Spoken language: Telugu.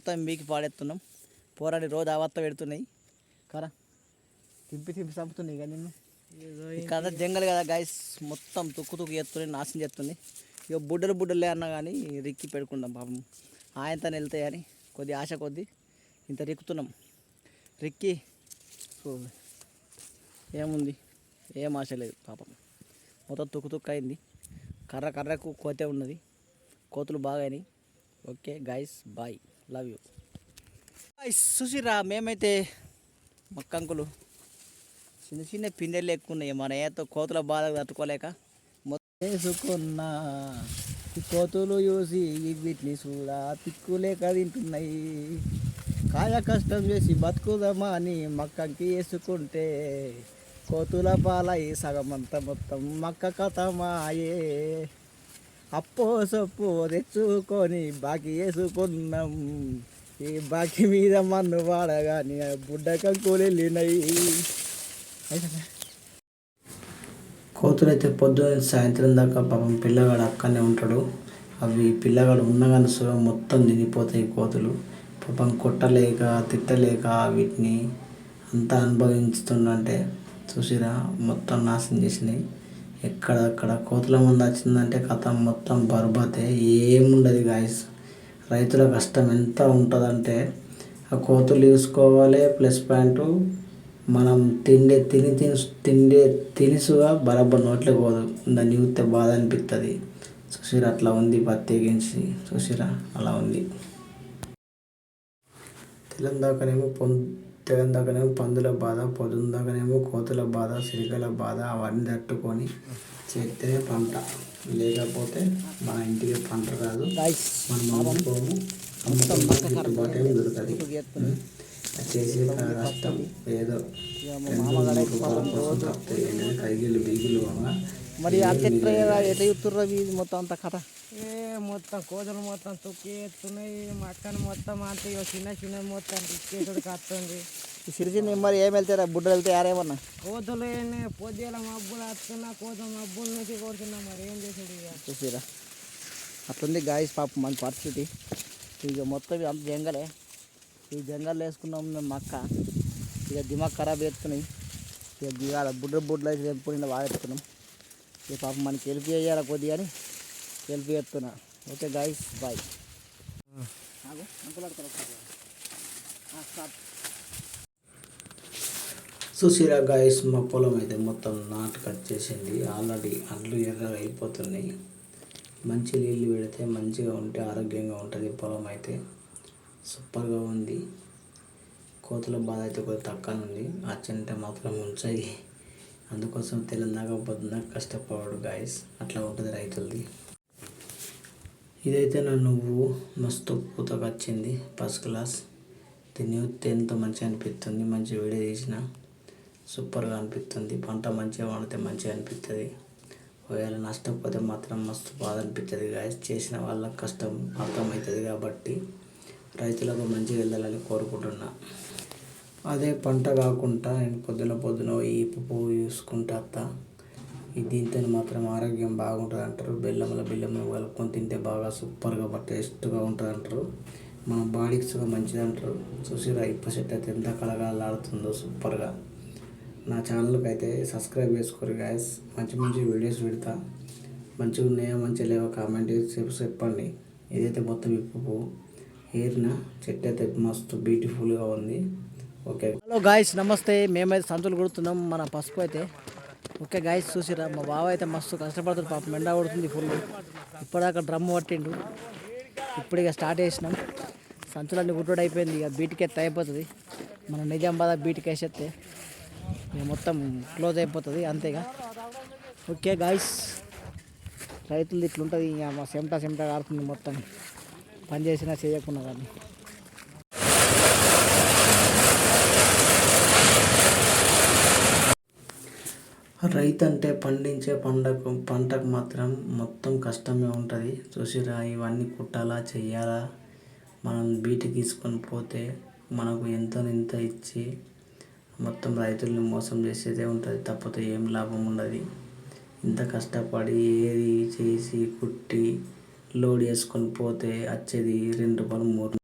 మొత్తం మీకు పాడేస్తున్నాం. పోరాడి రోజు ఆవత్త పెడుతున్నాయి కదా, తింపి చంపుతున్నాయి ఇక నిన్ను. ఇక్కడ జంగల్ కదా గాయస్, మొత్తం తుక్కు చేస్తున్నాయి, నాశనం చేస్తుంది. ఇక బుడ్డలే అన్నా కానీ రిక్కి పెట్టుకుంటాం పాపం. ఆయనతో వెళ్తాయని కొద్ది ఆశ కొద్ది ఇంత రిక్కుతున్నాం. రిక్కి ఏముంది, ఏం ఆశ లేదు పాపం. మొత్తం తుక్కు అయింది. కర్రకు కోతే ఉన్నది, కోతులు బాగా అయినాయి. Okay guys, bye, love you guys. చూసిరా, మేమైతే మక్కంకులు చిన్న పిందెలు ఎక్కున్నాయి. మన ఏతో కోతుల బాధ తట్టుకోలేక మొత్తం వేసుకున్నా. ఈ కోతులు చూసి వీటిని చూడా తిక్కులేక తింటున్నాయి. కాయ కష్టం చేసి బతుకుదామా అని మక్కంకి వేసుకుంటే కోతుల పాలై సగమంతా మొత్తం మక్క కథమాయే. అప్పో సొప్పు తెచ్చుకొని బాకీ వేసుకున్నాం. ఈ బాకీ మీద మన్ను వాడగాని బుడ్డ కంకులు వెళ్ళినాయి. కోతులు అయితే పొద్దున్న సాయంత్రం దాకా పాపం పిల్లగాడు అక్కడనే ఉంటాడు. అవి పిల్లగాడు ఉన్నగానే సుఖం మొత్తం తినిపోతాయి కోతులు. పాపం కొట్టలేక తిట్టలేక వీటిని అంతా అనుభవిస్తుందంటే చూసిరా, మొత్తం నాశనం చేసినాయి. ఎక్కడక్కడ కోతుల మంది వచ్చిందంటే కథ మొత్తం బర్బాతే, ఏముండదు గాయస్. రైతుల కష్టం ఎంత ఉంటుందంటే ఆ కోతులు చూసుకోవాలి, ప్లస్ పాయింట్ మనం తినిసుగా బరాబర్ నోట్లే పోదు. దాన్ని చూస్తే బాధ అనిపిస్తుంది. చూసిరా అట్లా ఉంది, ప్రత్యేకించి చూసిరా అలా ఉంది. తెగం దాకానేమో పందుల బాధ, పొద్దున్న దాకానేమో కోతుల బాధ, సిరికల బాధ. అవన్నీ తట్టుకొని చేస్తేనే పంట, లేకపోతే మన ఇంటికి పంట రాదు. మనం అమ్ముకోము, గిట్టుబాటు ఏమి దొరకదు. చేసే కష్టం ఏదో కైగిళ్ళు బిగిళ్ళు మరి ఎట్లా చూస్తుర్రా మొత్తం అంత కథ. మొత్తం కోతులు మొత్తం తొక్కి ఎత్తున్నాయి. మక్కని మొత్తం అంతే చిన్న మొత్తం ఇచ్చేసుడు కత్తుంది. సిరిసిన్న మరి ఏం వెళ్తారా, బుడ్డలు వెళ్తే యారేమన్నా కోతులు పొద్దుల మబ్బులు వస్తున్నా, కోతులు మబ్బుల నుంచి కొడుతున్నా. మరి ఏం చేసాడు ఇక చూసిరా అట్లుంది గాయస్ పాపం మన పరిస్థితి. ఇక మొత్తం అంత జంగలే, ఈ జంగల్ వేసుకున్నాం మేము మక్క. ఇక దిమాగ్ ఖరాబ్ చేస్తున్నాయి. ఇక దిగాల బుడ్డలు అయితే ఎప్పుడు వాడేస్తున్నాం. ఇక పాపం మనకి హెల్ప్ చేయాలి కొద్దిగా అని హెల్ప్ చేస్తున్నా. Okay guys, bye. చూసిరా గాయస్, మా పొలం అయితే మొత్తం నాటు కట్ చేసింది. ఆల్రెడీ అండ్లు ఎర్రగా అయిపోతున్నాయి. మంచి నీళ్ళు పెడితే మంచిగా ఉంటే ఆరోగ్యంగా ఉంటుంది. పొలం అయితే సూపర్గా ఉంది. కోతుల బాధ అయితే కొద్దిగా తక్కువ ఉంది. అచ్చంటే మాత్రం ఉంచాయి. అందుకోసం తెలంగాణ పొద్దున్న కష్టపడు గాయస్. అట్లా ఉంటుంది రైతులది. ఇదైతే నా నువ్వు మస్తు పూతకు వచ్చింది, ఫస్ట్ క్లాస్. దీన్ని చూస్తే ఎంతో మంచిగా అనిపిస్తుంది. మంచి వీడియో తీసిన సూపర్గా అనిపిస్తుంది. పంట మంచిగా వండితే మంచిగా అనిపిస్తుంది. ఒకవేళ నష్టపోతే మాత్రం మస్తు బాధ అనిపిస్తుంది గాయస్. చేసిన వాళ్ళకి కష్టం అర్థమవుతుంది కాబట్టి రైతులకు మంచిగా వెళ్ళాలని కోరుకుంటున్నా. అదే పంట కాకుండా నేను పొద్దున ఈ పువ్వు చూసుకుంటా వస్తా. దీంతో మాత్రం ఆరోగ్యం బాగుంటుంది అంటారు. బెల్లం కలుపుకొని తింటే బాగా సూపర్గా టేస్ట్గా ఉంటుంది అంటారు. మన బాడీకి సుగా మంచిది అంటారు. చూసిరా ఇప్ప చెట్టు అయితే ఎంత కలగాలాడుతుందో సూపర్గా. నా ఛానల్కి అయితే సబ్స్క్రైబ్ చేసుకోరు గాయస్. మంచి వీడియోస్ పెడతా. మంచిగా ఉన్నాయో మంచిగా లేవో కామెంట్ చేసి చెప్పండి. ఇదైతే మొత్తం ఇప్పు ఏరిన చెట్టు అయితే మస్తు బ్యూటిఫుల్గా ఉంది. ఓకే, హలో గాయస్, నమస్తే. మేమైతే సంచులు కొడుతున్నాం మన పసుపు అయితే. ఓకే గాయస్, చూసిరా మా బావ అయితే మస్తు కష్టపడుతుంది పాపం. ఎండ కొడుతుంది ఫుల్. ఇప్పటిదాకా డ్రమ్ము పట్టిండు. ఇప్పుడు ఇక స్టార్ట్ చేసినాం. సంచులన్నీ గుడ్డోడు అయిపోయింది. ఇక బీటికి ఎత్తే అయిపోతుంది. మన నిజామాబాద్ బీటికి వేసేస్తే ఇక మొత్తం క్లోజ్ అయిపోతుంది అంతేగా. ఓకే గాయస్, రైతులు ఇట్లుంటుంది. ఇక మా చెమట కారుతుంది మొత్తం, పని చేసినా చేయకుండా కానీ. రైతు అంటే పండించే పంటకు మాత్రం మొత్తం కష్టమే ఉంటుంది. చూసిరా ఇవన్నీ కుట్టాలా చెయ్యాలా. మనం బీటికి తీసుకొని పోతే మనకు ఇంత ఇచ్చి మొత్తం రైతుల్ని మోసం చేసేదే ఉంటుంది. తప్పితే ఏం లాభం ఉండదు. ఇంత కష్టపడి ఏది చేసి కుట్టి లోడ్ చేసుకొని పోతే వచ్చేది 2 రూపాయలు 3